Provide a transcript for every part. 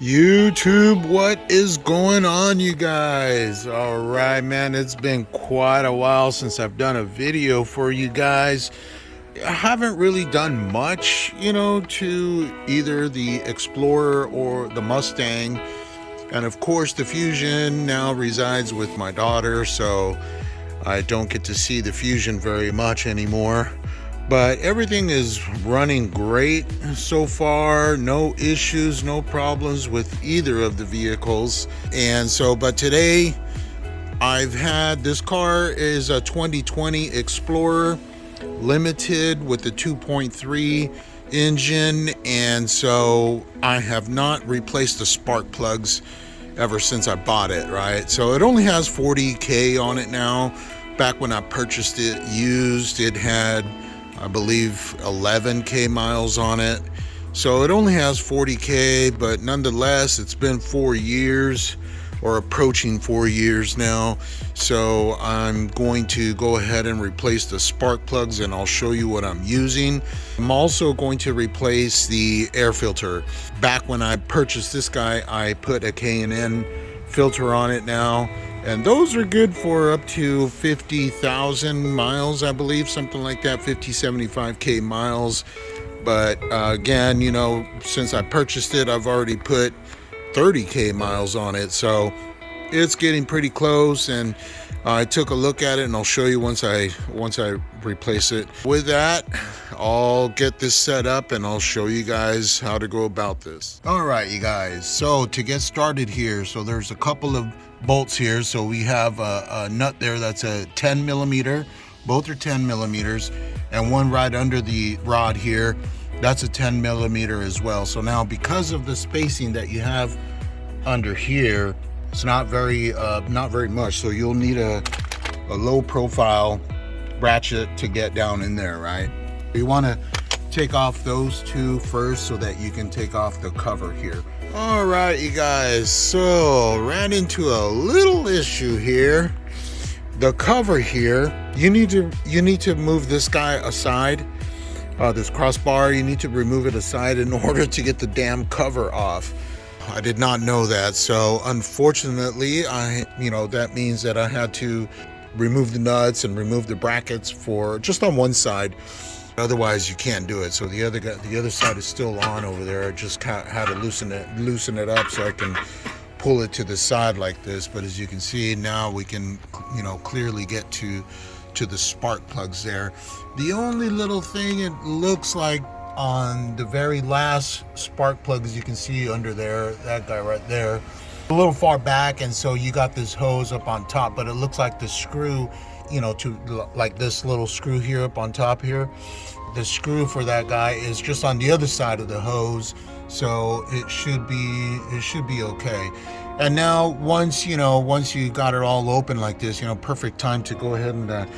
YouTube, what is going on, you guys? All right, man, it's been quite a while since I've done a video for you guys. I haven't really done much, to either the Explorer or the Mustang. And of course, the Fusion now resides with my daughter, so I don't get to see the Fusion very much anymore. But everything is running great so far. No issues, no problems with either of the vehicles. And so, but today I've had, this car is a 2020 Explorer Limited with the 2.3 engine. And so I have not replaced the spark plugs ever since I bought it, right? So it only has 40K on it now. Back when I purchased it used, it had, I believe, 11K miles on it. So it only has 40K, but nonetheless, it's been 4 years or approaching 4 years now. So I'm going to go ahead and replace the spark plugs, and I'll show you what I'm using. I'm also going to replace the air filter. Back when I purchased this guy, I put a K&N filter on it now. And those are good for up to 50,000 miles, I believe, something like that, 75K miles. But again, since I purchased it, I've already put 30K miles on it. So it's getting pretty close, and I took a look at it, and I'll show you once I replace it. With that, I'll get this set up and I'll show you guys how to go about this. All right, you guys, so to get started here, so there's a couple of bolts here. So we have a nut there that's a 10 millimeter, both are 10 millimeters, and one right under the rod here, that's a 10 millimeter as well. So now, because of the spacing that you have under here, it's not very much, so you'll need a low profile ratchet to get down in there, right? You want to take off those two first so that you can take off the cover here. All right, you guys, so ran into a little issue here. The cover here, you need to move this guy aside, this crossbar. You need to remove it aside in order to get the damn cover off. I did not know that, so unfortunately, that means that I had to remove the nuts and remove the brackets for just on one side. Otherwise, you can't do it. So the other side is still on over there. I just had to loosen it up so I can pull it to the side like this. But as you can see, now we can, clearly get to the spark plugs there. The only little thing it looks like on the very last spark plug, as you can see under there, that guy right there, a little far back, and so you got this hose up on top, but it looks like the screw, to like this little screw here up on top here, the screw for that guy is just on the other side of the hose, so it should be okay. And now once you got it all open like this, perfect time to go ahead and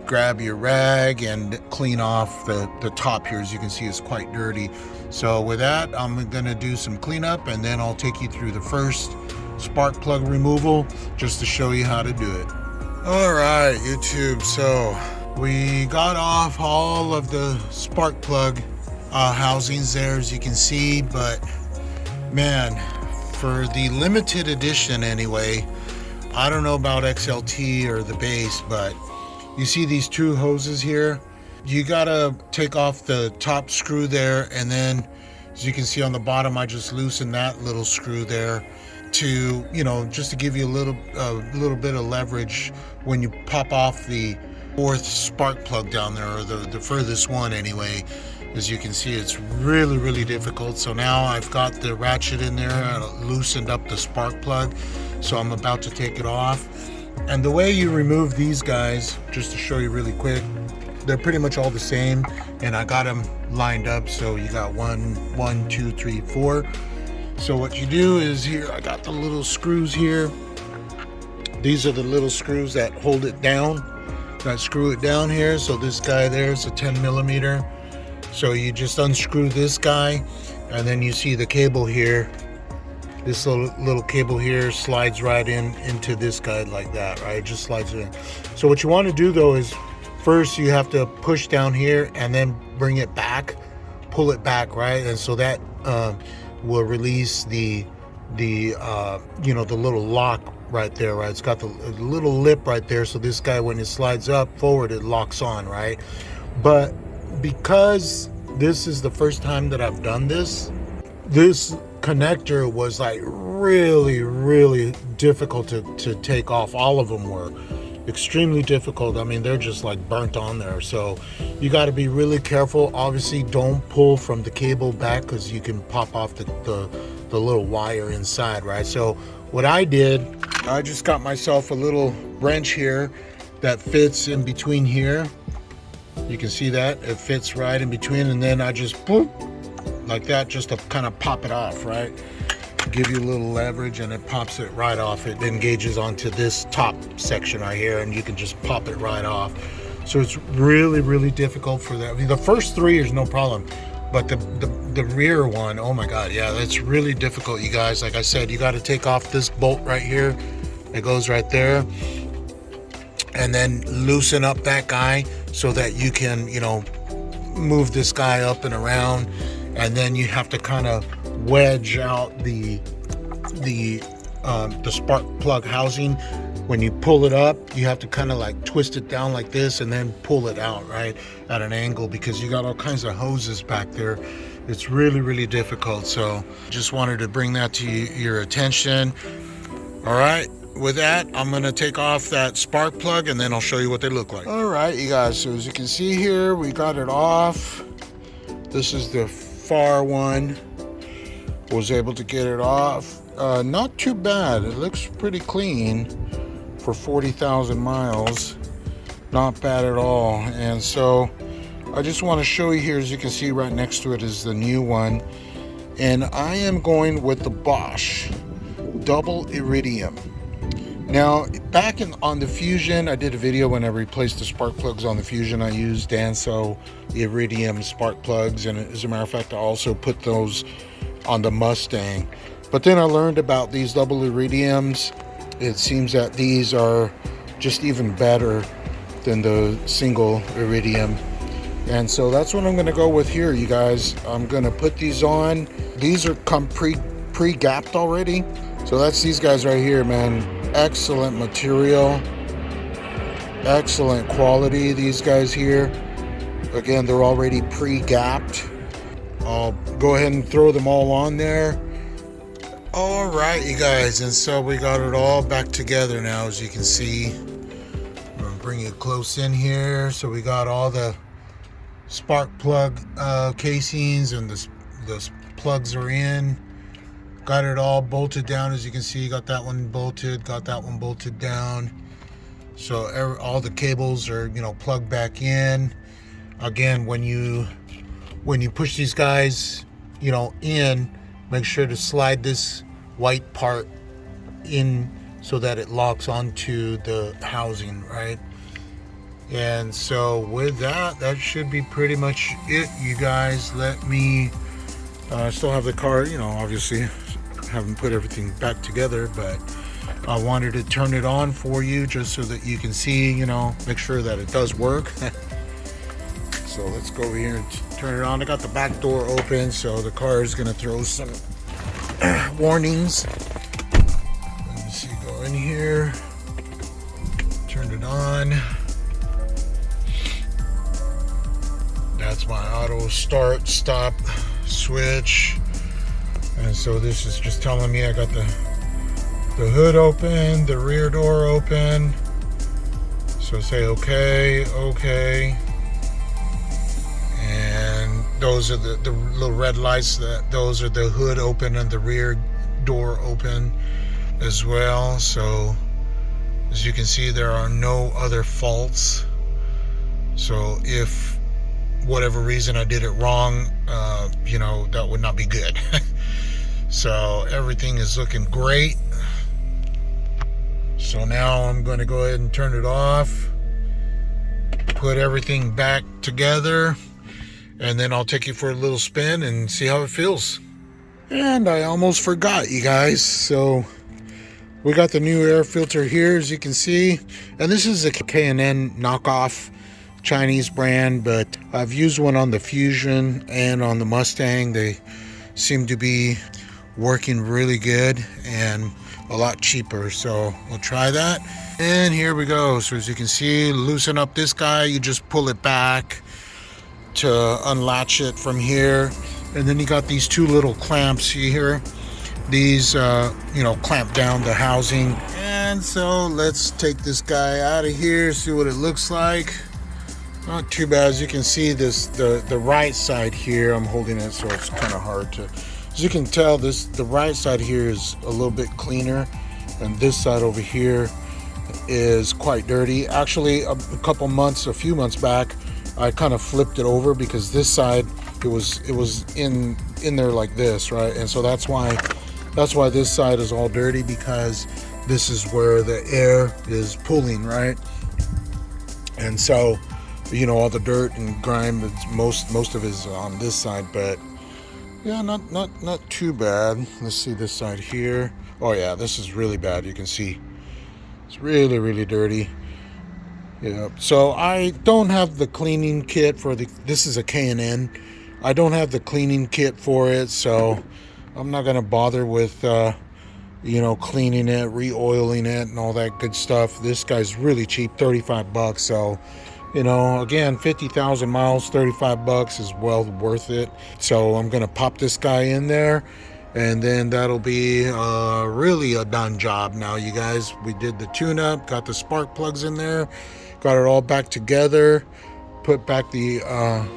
grab your rag and clean off the top here. As you can see, it's quite dirty. So with that, I'm gonna do some cleanup, and then I'll take you through the first spark plug removal just to show you how to do it. All right, YouTube, so we got off all of the spark plug housings there, as you can see, but man, for the limited edition anyway, I don't know about XLT or the base, but you see these two hoses here? You gotta take off the top screw there, and then as you can see on the bottom, I just loosened that little screw there to, just to give you a little bit of leverage when you pop off the fourth spark plug down there, or the furthest one anyway. As you can see, it's really, really difficult. So now I've got the ratchet in there, I loosened up the spark plug, so I'm about to take it off. And the way you remove these guys, just to show you really quick, they're pretty much all the same, and I got them lined up. So you got one, two, three, four. So what you do is, here I got the little screws here. These are the little screws that hold it down, that screw it down here. So this guy there is a 10 millimeter. So you just unscrew this guy, and then you see the cable here. This little cable here slides right into this guy like that, right? It just slides in. So what you want to do though is, first you have to push down here and then bring it back, pull it back, right? And so that will release the the you know, the little lock right there, right? It's got the little lip right there, so this guy, when it slides up forward, it locks on, right? But because this is the first time that I've done this connector was like really difficult to take off. All of them were extremely difficult. I mean, they're just like burnt on there, so you got to be really careful. Obviously, don't pull from the cable back, because you can pop off the little wire inside, right? So what I did, I just got myself a little wrench here that fits in between here. You can see that it fits right in between, and then I just boop like that, just to kind of pop it off, right? Give you a little leverage, and it pops it right off. It engages onto this top section right here, and you can just pop it right off. So it's really difficult for that. I mean, the first three is no problem, but the rear one, oh my god, yeah, that's really difficult, you guys. Like I said, you got to take off this bolt right here. It goes right there, and then loosen up that guy so that you can, you know, move this guy up and around. And then you have to kind of wedge out the spark plug housing. When you pull it up, you have to kind of like twist it down like this, and then pull it out, right, at an angle, because you got all kinds of hoses back there. It's really difficult. So just wanted to bring that to your attention. All right, with that, I'm gonna take off that spark plug, and then I'll show you what they look like. All right, you guys, so as you can see here, we got it off. This is the far one. Was able to get it off. Not too bad. It looks pretty clean for 40,000 miles. Not bad at all. And so I just want to show you here, as you can see right next to it is the new one, and I am going with the Bosch Double Iridium. Now, back on the Fusion, I did a video when I replaced the spark plugs on the Fusion. I used Danso Iridium spark plugs, and as a matter of fact, I also put those on the Mustang. But then I learned about these double iridiums. It seems that these are just even better than the single iridium. And so that's what I'm going to go with here, you guys. I'm going to put these on. These are come pre-gapped already. So that's these guys right here, man. Excellent material, excellent quality. These guys here, again, they're already pre-gapped. I'll go ahead and throw them all on there. All right, you guys, and so we got it all back together now, as you can see. I'm gonna bring it close in here. So we got all the spark plug casings, and the plugs are in. Got it all bolted down, as you can see. Got that one bolted, got that one bolted down. So all the cables are, you know, plugged back in. Again, when you push these guys, you know, in, make sure to slide this white part in so that it locks onto the housing, right? And so with that should be pretty much it, you guys. Let me still have the car, you know, obviously haven't put everything back together, but I wanted to turn it on for you just so that you can see, you know, make sure that it does work. So let's go over here and turn it on. I got the back door open, so the car is going to throw some warnings. Let me see, go in here, turn it on. That's my auto start stop switch. And so this is just telling me I got the hood open, the rear door open. So say okay. And those are the little red lights, those are the hood open and the rear door open as well. So as you can see, there are no other faults. So if whatever reason I did it wrong, you know, that would not be good. So everything is looking great. So now I'm going to go ahead and turn it off, put everything back together, and then I'll take you for a little spin and see how it feels. And I almost forgot, you guys. So we got the new air filter here, as you can see, and this is a K&N knockoff Chinese brand, but I've used one on the Fusion and on the Mustang. They seem to be working really good and a lot cheaper. So we'll try that. And here we go. So as you can see, loosen up this guy. You just pull it back to unlatch it from here. And then you got these two little clamps here. These, clamp down the housing. And so let's take this guy out of here, see what it looks like. Not too bad. As you can see, the right side here, I'm holding it so it's kind of hard to, as you can tell, the right side here is a little bit cleaner, and this side over here is quite dirty. Actually, a few months back, I kind of flipped it over because this side, it was in there like this, right? And so that's why this side is all dirty, because this is where the air is pulling, right? And so, all the dirt and grime, most of it is on this side. But yeah, not too bad. Let's see this side here. Oh yeah, this is really bad. You can see it's really dirty. Yeah. So I don't have the cleaning kit for this is a K&N. I don't have the cleaning kit for it, so I'm not gonna bother with cleaning it, re-oiling it, and all that good stuff. This guy's really cheap, $35. So again, 50,000 miles, $35 is well worth it. So I'm gonna pop this guy in there, and then that'll be really a done job. Now, you guys, we did the tune-up, got the spark plugs in there, got it all back together, put back the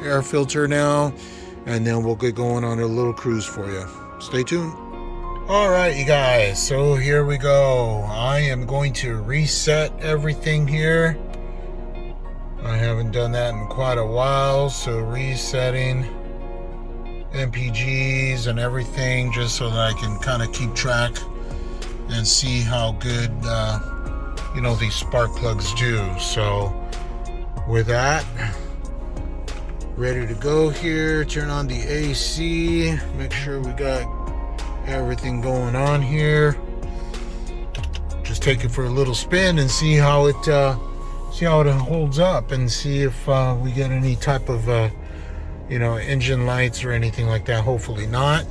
air filter now, and then we'll get going on a little cruise for you. Stay tuned. All right, you guys, so here we go. I am going to reset everything here. I haven't done that in quite a while, so resetting MPGs and everything, just so that I can kind of keep track and see how good these spark plugs do. So with that, ready to go here. Turn on the AC, make sure we got everything going on here. Just take it for a little spin and see how it holds up, and see if we get any type of engine lights or anything like that. Hopefully not.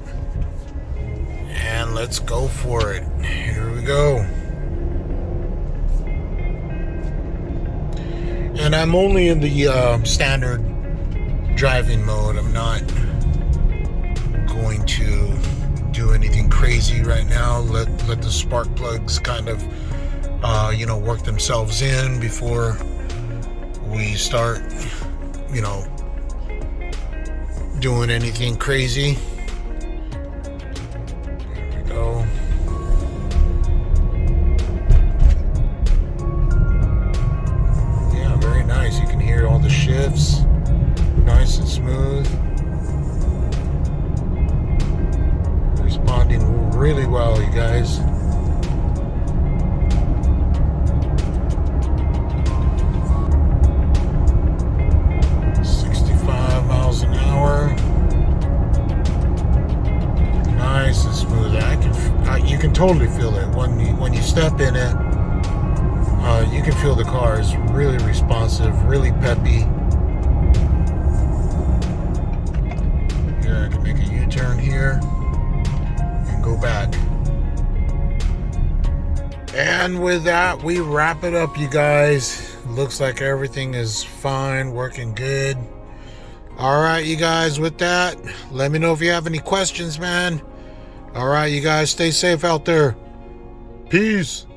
And let's go for it. Here we go. And I'm only in the standard driving mode. I'm not going to do anything crazy right now. Let the spark plugs kind of work themselves in before we start doing anything crazy. There we go. Yeah, very nice. You can hear all the shifts, nice and smooth. Responding really well, you guys. Nice and smooth. You can totally feel it when you step in it. You can feel the car is really responsive, really peppy. Here, I can make a U-turn here and go back. And with that, we wrap it up, you guys. Looks like everything is fine, working good. All right, you guys, with that, let me know if you have any questions, man. All right, you guys, stay safe out there. Peace.